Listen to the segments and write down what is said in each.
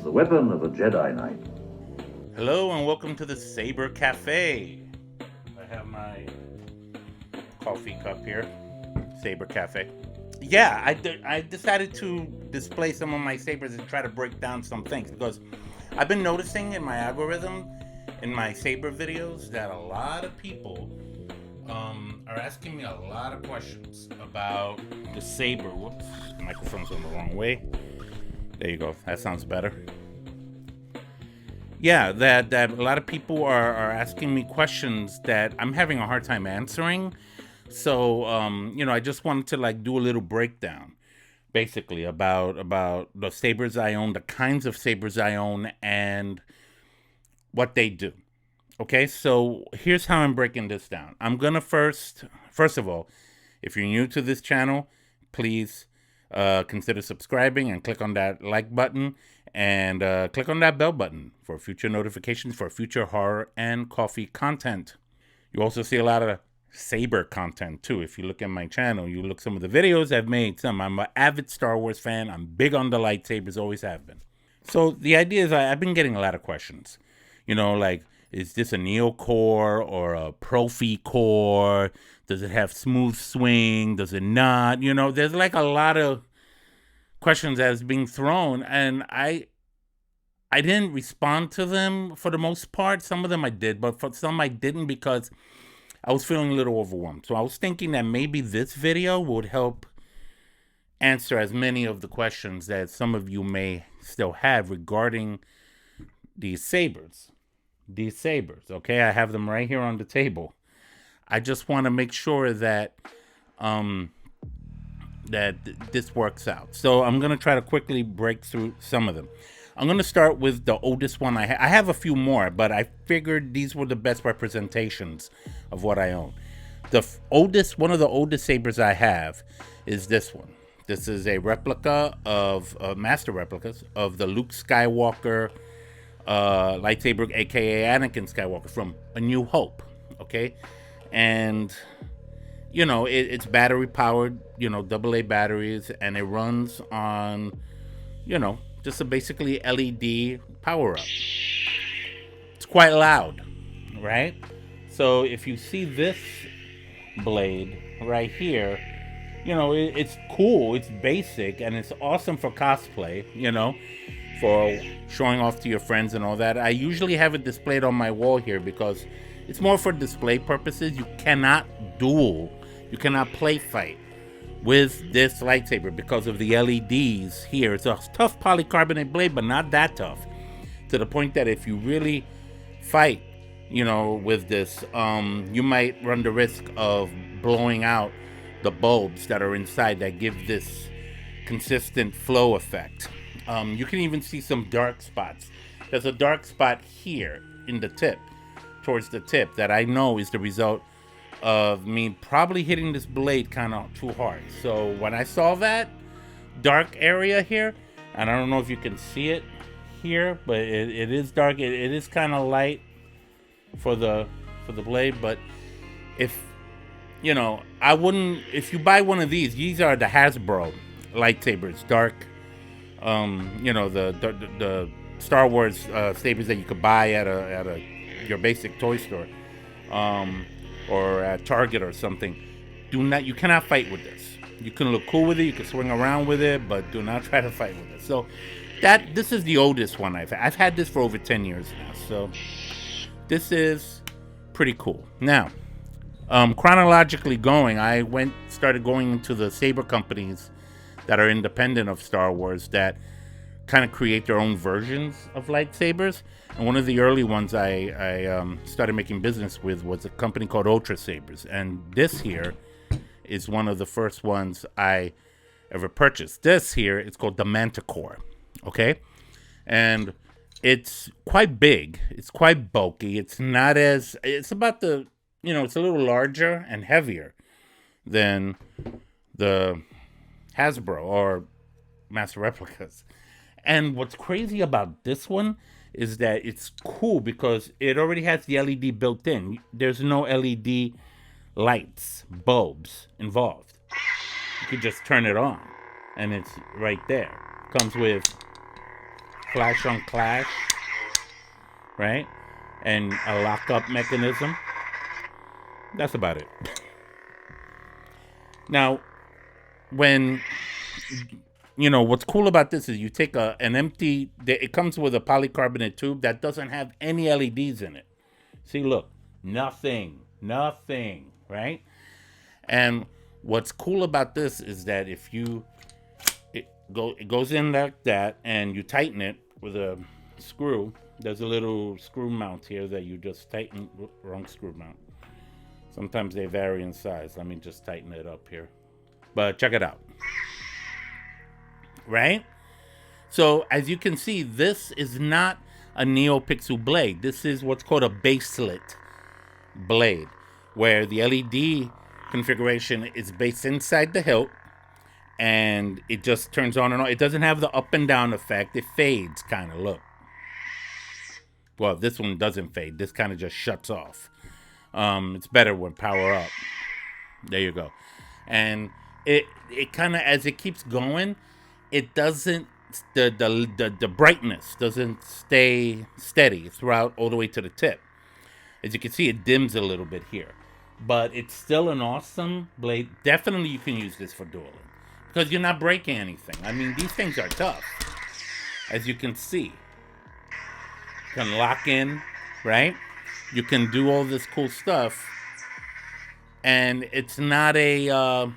is the weapon of a Jedi Knight. Hello and welcome to the Saber Cafe. I have my coffee cup here, Saber Cafe. Yeah, I decided to display some of my sabers and try to break down some things because I've been noticing in my algorithm, in my saber videos, that a lot of people are asking me a lot of questions about the saber. Whoops, the microphone's on the wrong way. There you go. That sounds better. Yeah, that a lot of people are asking me questions that I'm having a hard time answering. So I just wanted to like do a little breakdown, basically about the sabers I own, the kinds of sabers I own, and what they do. Okay, so here's how I'm breaking this down. I'm gonna first of all, if you're new to this channel, please consider subscribing and click on that like button and click on that bell button for future notifications for future horror and coffee content. You also see a lot of Saber content too. If you look at my channel, you look some of the videos I've made. I'm an avid Star Wars fan. I'm big on the lightsabers, always have been. So the idea is I've been getting a lot of questions. Like, is this a Neo core or a Profi core? Does it have smooth swing? Does it not? There's like a lot of questions that's being thrown, and I didn't respond to them for the most part. Some of them I did, but for some I didn't because I was feeling a little overwhelmed. So I was thinking that maybe this video would help answer as many of the questions that some of you may still have regarding these sabers. Okay? I have them right here on the table. I just want to make sure that this works out. So I'm going to try to quickly break through some of them. I'm going to start with the oldest one I have a few more, but I figured these were the best representations of what I own. One of the oldest sabers I have is this one. This is a replica of master replicas of the Luke Skywalker lightsaber, aka Anakin Skywalker from A New Hope. Okay, and it's battery powered, AA batteries, and it runs on, just a basically LED power up. It's quite loud, right? So if you see this blade right here, it's cool, it's basic, and it's awesome for cosplay, for showing off to your friends and all that. I usually have it displayed on my wall here because it's more for display purposes. You cannot duel, you cannot play fight with this lightsaber because of the LEDs here. It's a tough polycarbonate blade, but not that tough, to the point that if you really fight, with this, you might run the risk of blowing out the bulbs that are inside that give this consistent flow effect. You can even see some dark spots. There's a dark spot here in the tip, towards the tip, that I know is the result of me probably hitting this blade kind of too hard. So when I saw that dark area here, and I don't know if you can see it here, but it is dark. It is kind of light for the blade, but if I wouldn't. If you buy one of these are the Hasbro lightsabers, dark. The Star Wars sabers that you could buy at your basic toy store, or at Target or something. You cannot fight with this. You can look cool with it, you can swing around with it, but do not try to fight with it. So this is the oldest one I've had this for over 10 years now. So this is pretty cool. Now, chronologically going, I started going into the saber companies that are independent of Star Wars that kind of create their own versions of lightsabers. And one of the early ones I started making business with was a company called Ultra Sabers. And this here is one of the first ones I ever purchased. This here is called the Manticore. Okay? And it's quite big. It's quite bulky. It's about it's a little larger and heavier than the Hasbro or Master Replicas. And what's crazy about this one is that it's cool because it already has the LED built in. There's no LED lights, bulbs involved. You could just turn it on and it's right there. Comes with flash on clash, right? And a lockup mechanism. That's about it. Now, when what's cool about this is you take an empty. It comes with a polycarbonate tube that doesn't have any LEDs in it. See, look, nothing, right? And what's cool about this is that if it goes in like that, and you tighten it with a screw. There's a little screw mount here that you just tighten. Wrong screw mount. Sometimes they vary in size. Let me just tighten it up here. But check it out. Right? So as you can see, this is not a NeoPixel blade. This is what's called a baselet blade, where the LED configuration is based inside the hilt, and it just turns on and on. It doesn't have the up and down effect. It fades, kind of, look. Well, this one doesn't fade. This kind of just shuts off. It's better when power up. There you go. And it kind of, as it keeps going, it doesn't, the brightness doesn't stay steady throughout all the way to the tip. As you can see, it dims a little bit here. But it's still an awesome blade. Definitely you can use this for dueling, because you're not breaking anything. I mean, these things are tough. As you can see. You can lock in, right? You can do all this cool stuff. And it's not it's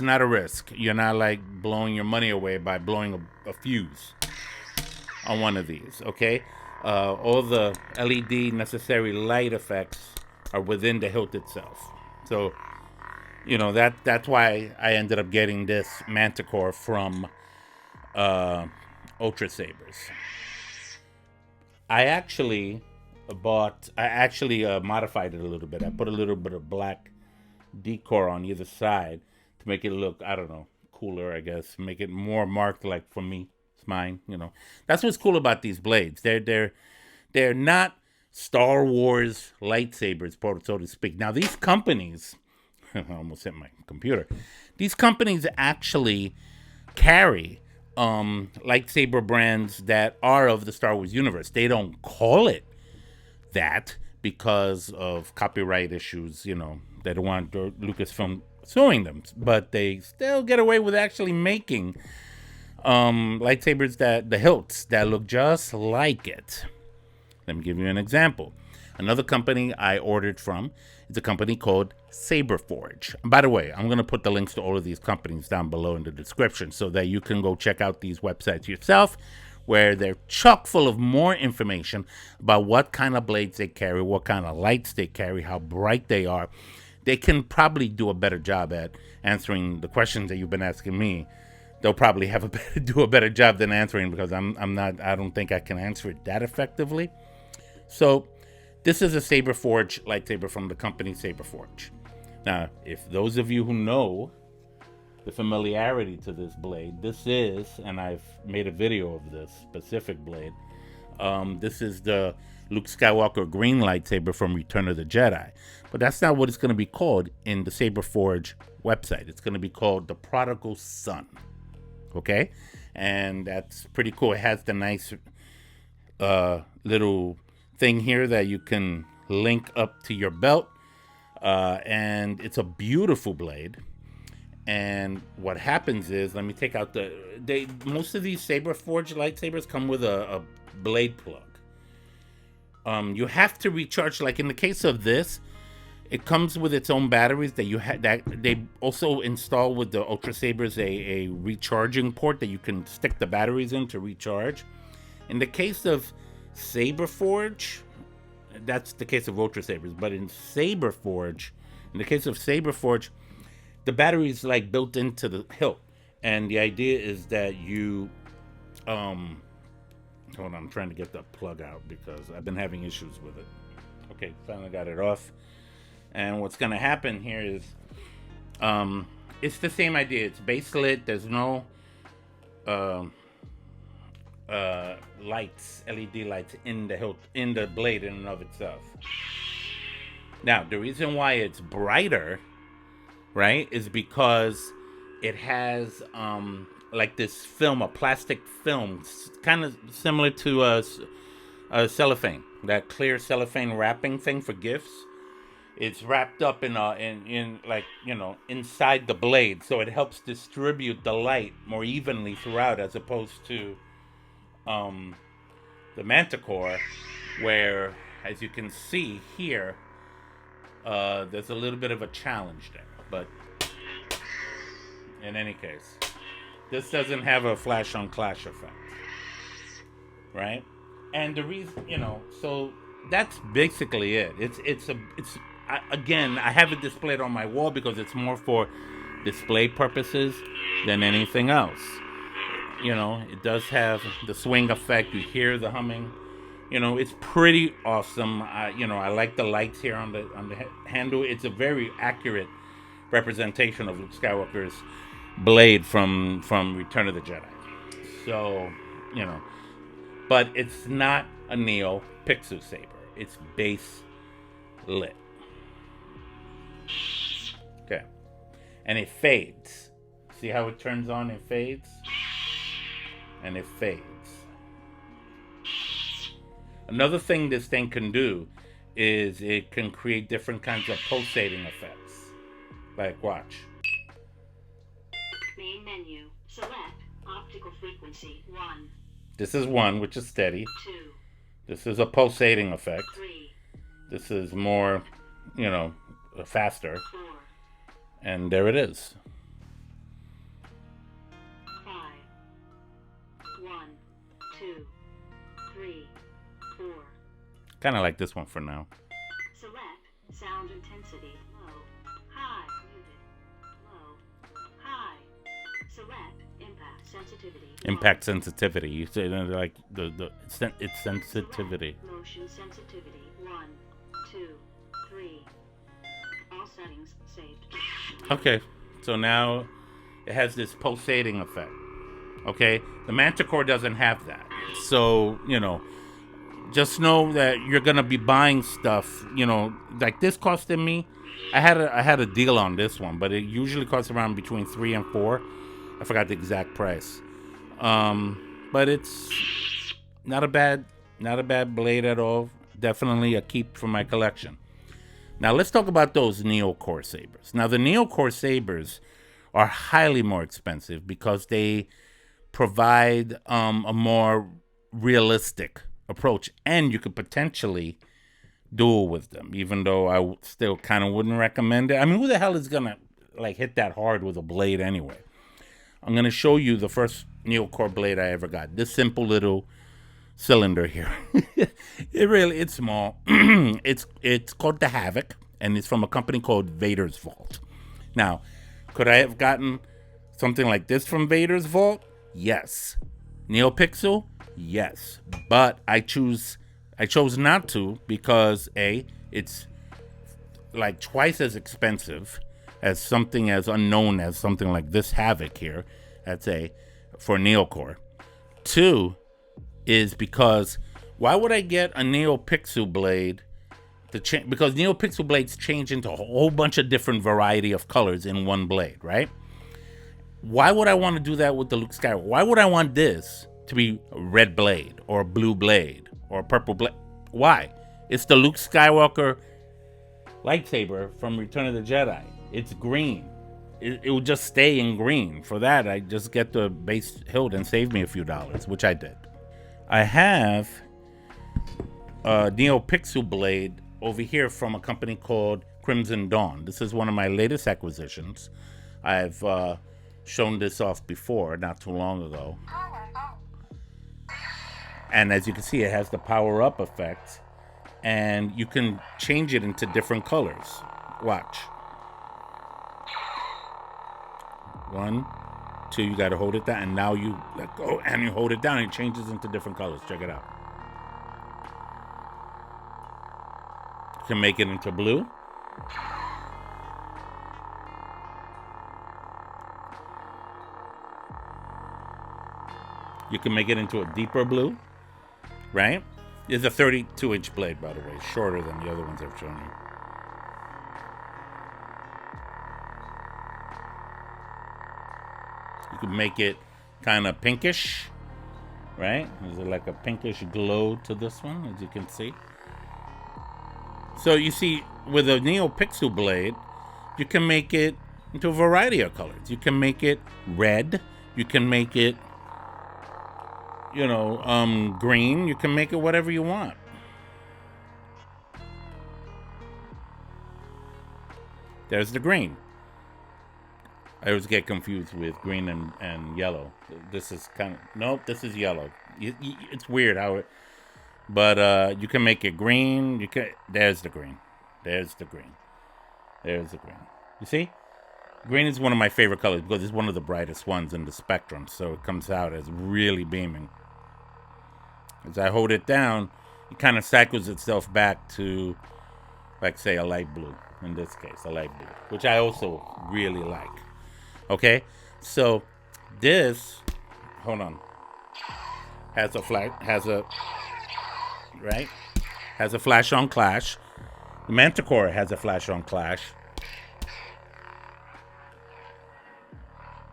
not a risk. You're not like blowing your money away by blowing a fuse on one of these, okay? All the LED necessary light effects are within the hilt itself. So, that's why I ended up getting this Manticore from Ultra Sabers. I actually modified it a little bit. I put a little bit of black decor on either side to make it look, I don't know, cooler, I guess. Make it more marked, like for me. It's mine, That's what's cool about these blades. They're not Star Wars lightsabers, so to speak. Now, these companies, I almost hit my computer. These companies actually carry lightsaber brands that are of the Star Wars universe. They don't call it that because of copyright issues. They don't want Lucasfilm suing them, but they still get away with actually making lightsabers, the hilts that look just like it. Let me give you an example. Another company I ordered from is a company called Saber Forge. And by the way, I'm going to put the links to all of these companies down below in the description so that you can go check out these websites yourself, where they're chock full of more information about what kind of blades they carry, what kind of lights they carry, how bright they are. They can probably do a better job at answering the questions that you've been asking me. They'll probably do a better job than answering, because I don't think I can answer it that effectively. So this is a Saber Forge lightsaber from the company Saber Forge. Now, if those of you who know the familiarity to this blade, this is, and I've made a video of this specific blade, this is the Luke Skywalker green lightsaber from Return of the Jedi. But that's not what it's going to be called in the Saber Forge website. It's going to be called the Prodigal Son. Okay? And that's pretty cool. It has the nice little thing here that you can link up to your belt. And it's a beautiful blade. And what happens is, let me take out most of these Saber Forge lightsabers come with a blade plug. You have to recharge, like in the case of this, it comes with its own batteries that they also install with the Ultra Sabers a recharging port that you can stick the batteries in to recharge. In the case of Saber Forge, that's the case of Ultra Sabers, but in the case of Saber Forge, the battery is like built into the hilt, and the idea is that you hold on, I'm trying to get the plug out because I've been having issues with it. Okay, finally got it off. And what's going to happen here is it's the same idea. It's baselit. There's no lights, LED lights in the hilt, in the blade in and of itself. Now, the reason why it's brighter, right, is because it has like this film, a plastic film, kind of similar to cellophane, that clear cellophane wrapping thing for gifts. It's wrapped up in like, you know, inside the blade, so it helps distribute the light more evenly throughout, as opposed to the Manticore, where, as you can see here, there's a little bit of a challenge there. But in any case, this doesn't have a flash on clash effect, right? And the reason, you know, so that's basically it. Again, I have it displayed on my wall because it's more for display purposes than anything else. You know, it does have the swing effect. You hear the humming. You know, it's pretty awesome. You know, I like the lights here on the handle. It's a very accurate representation of Luke Skywalker's blade from Return of the Jedi. So, you know, but it's not a Neo Pixel Saber. It's base lit. Okay. And it fades. See how it turns on and fades? And it fades. Another thing this thing can do is it can create different kinds of pulsating effects. Like, watch. Main menu. Select optical frequency 1. This is 1, which is steady. 2. This is a pulsating effect. 3. This is more, you know, faster. 4. And there it is. 5. 1. 2. 3. 4. Kind of like this one for now. Select sound intensity. Low. High. Muted. Low. High. Select impact sensitivity. Impact sensitivity. You say like it's sensitivity. Select motion sensitivity. 1. 2. 3. All settings saved. Okay, so now it has this pulsating effect. Okay, the Manticore doesn't have that. So, you know, just know that you're gonna be buying stuff. You know, like this costed me. I had a deal on this one, but it usually costs around between 3 and 4. I forgot the exact price. But it's not a bad blade at all. Definitely a keep for my collection. Now let's talk about those Neo Core Sabers. Now the Neo Core Sabers are highly more expensive because they provide a more realistic approach, and you could potentially duel with them, even though I still kind of wouldn't recommend it. I mean, who the hell is gonna like hit that hard with a blade anyway? I'm gonna show you the first Neo Core blade I ever got. This simple little cylinder here. It's small. it's called the Havoc, and it's from a company called Vader's Vault. Now, could I have gotten something like this from Vader's Vault? Yes. NeoPixel? Yes. But I chose not to because A, it's like twice as expensive as something as unknown as something like this Havoc here. That's A, for Neocore. 2 is because why would I get a NeoPixel blade because NeoPixel blades change into a whole bunch of different variety of colors in one blade, right? Why would I want to do that with the Luke Skywalker? Why would I want this to be a red blade or a blue blade or a purple blade? Why? It's the Luke Skywalker lightsaber from Return of the Jedi. It's green. It will just stay in green. For that, I just get the base hilt and save me a few dollars, which I did. I have a NeoPixel blade over here from a company called Crimson Dawn. This is one of my latest acquisitions. I've shown this off before, not too long ago. And as you can see, it has the power up effect, and you can change it into different colors. Watch. 1, 2, you gotta hold it down, and now you let go and you hold it down and it changes into different colors. Check it out. You can make it into blue. You can make it into a deeper blue, right? It's a 32-inch blade, by the way, shorter than the other ones I've shown you. You can make it kind of pinkish, right? There's like a pinkish glow to this one, as you can see. So you see, with a NeoPixel blade, you can make it into a variety of colors. You can make it red. You can make it, green. You can make it whatever you want. There's the green. I always get confused with green and yellow. This is nope, this is yellow. It's weird how it, but you can make it green. There's the green. There's the green. There's the green. You see? Green is one of my favorite colors because it's one of the brightest ones in the spectrum. So it comes out as really beaming. As I hold it down, it kind of cycles itself back to, like, say, a light blue. In this case, a light blue, which I also really like. Okay? So this, hold on, has a flash on clash. The Manticore has a flash on clash.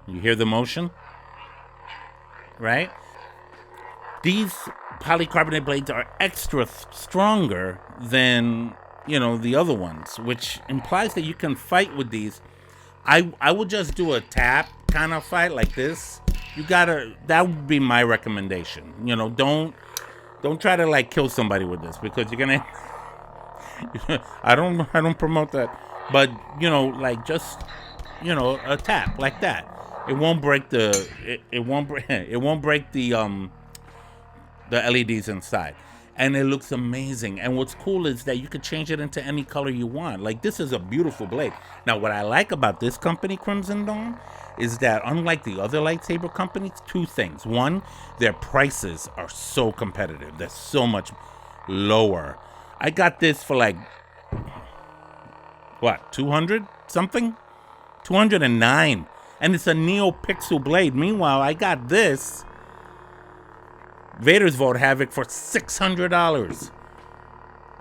You hear the motion? Right? These polycarbonate blades are extra stronger than, the other ones, which implies that you can fight with these. I would just do a tap kind of fight like this. That would be my recommendation. Don't try to like kill somebody with this because you're gonna I don't promote that. But just a tap like that. It won't break it won't break the LEDs inside. And it looks amazing. And what's cool is that you can change it into any color you want. Like, this is a beautiful blade. Now, what I like about this company, Crimson Dawn, is that unlike the other lightsaber companies, two things. One, their prices are so competitive. They're so much lower. I got this for like, what, 200 something? 209. And it's a NeoPixel blade. Meanwhile, I got this Vader's Vote Havoc for $600.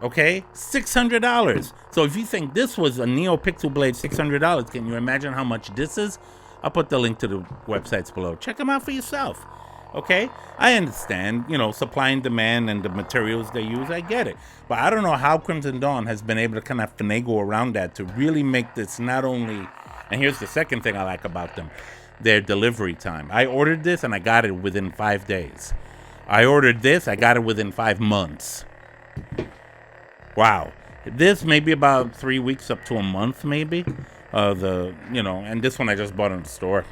Okay? $600. So if you think this was a NeoPixel blade, $600, can you imagine how much this is? I'll put the link to the websites below. Check them out for yourself. Okay? I understand, supply and demand and the materials they use. I get it. But I don't know how Crimson Dawn has been able to kind of finagle around that to really make this not only... And here's the second thing I like about them. Their delivery time. I ordered this and I got it within 5 days. I ordered this, I got it within 5 months. Wow. This maybe about 3 weeks up to a month, maybe. And this one I just bought in the store.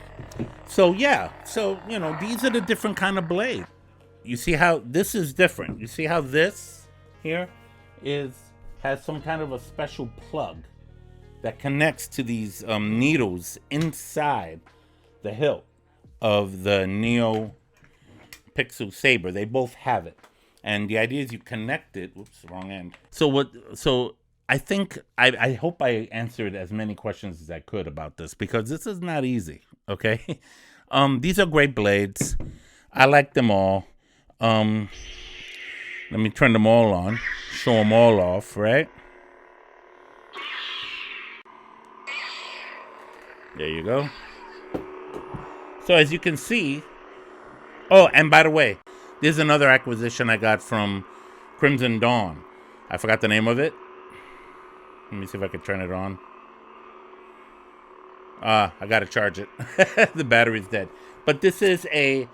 So yeah, these are the different kind of blades. You see how this is different. You see how this here has some kind of a special plug that connects to these needles inside the hilt of the NeoPixel Saber. They both have it, and the idea is you connect it. Oops, wrong end. So I think I hope I answered as many questions as I could about this because this is not easy. Okay, these are great blades. I like them all. Let me turn them all on, show them all off. Right there, you go. So as you can see. Oh, and by the way, there's another acquisition I got from Crimson Dawn. I forgot the name of it. Let me see if I can turn it on. I gotta charge it. The battery's dead. But this is a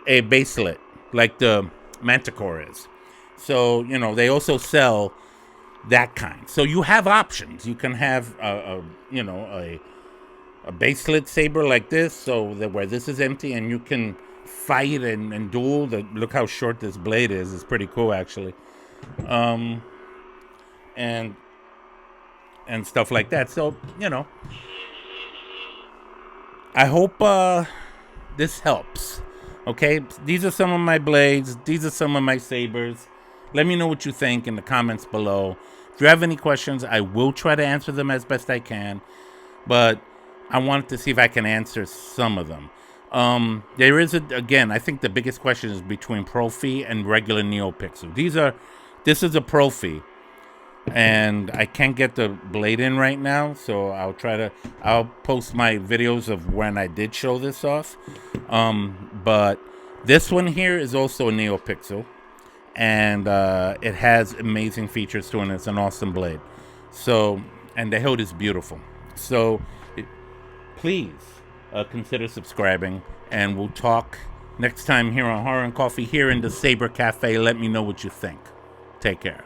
baselet, like the Manticore is. So, they also sell that kind. So you have options. You can have a baselet saber like this, so that where this is empty, and you can fight and duel. Look how short this blade is. It's pretty cool, actually. And stuff like that. So, I hope this helps. Okay? These are some of my blades. These are some of my sabers. Let me know what you think in the comments below. If you have any questions, I will try to answer them as best I can. But I wanted to see if I can answer some of them. There is again, I think the biggest question is between Profi and regular NeoPixel. This is a Profi. and I can't get the blade in right now, so I'll post my videos of when I did show this off. But this one here is also a NeoPixel, and it has amazing features to it, and it's an awesome blade. So, and the hilt is beautiful. So, please consider subscribing, and we'll talk next time here on Horror and Coffee here in the Saber Cafe. Let me know what you think. Take care.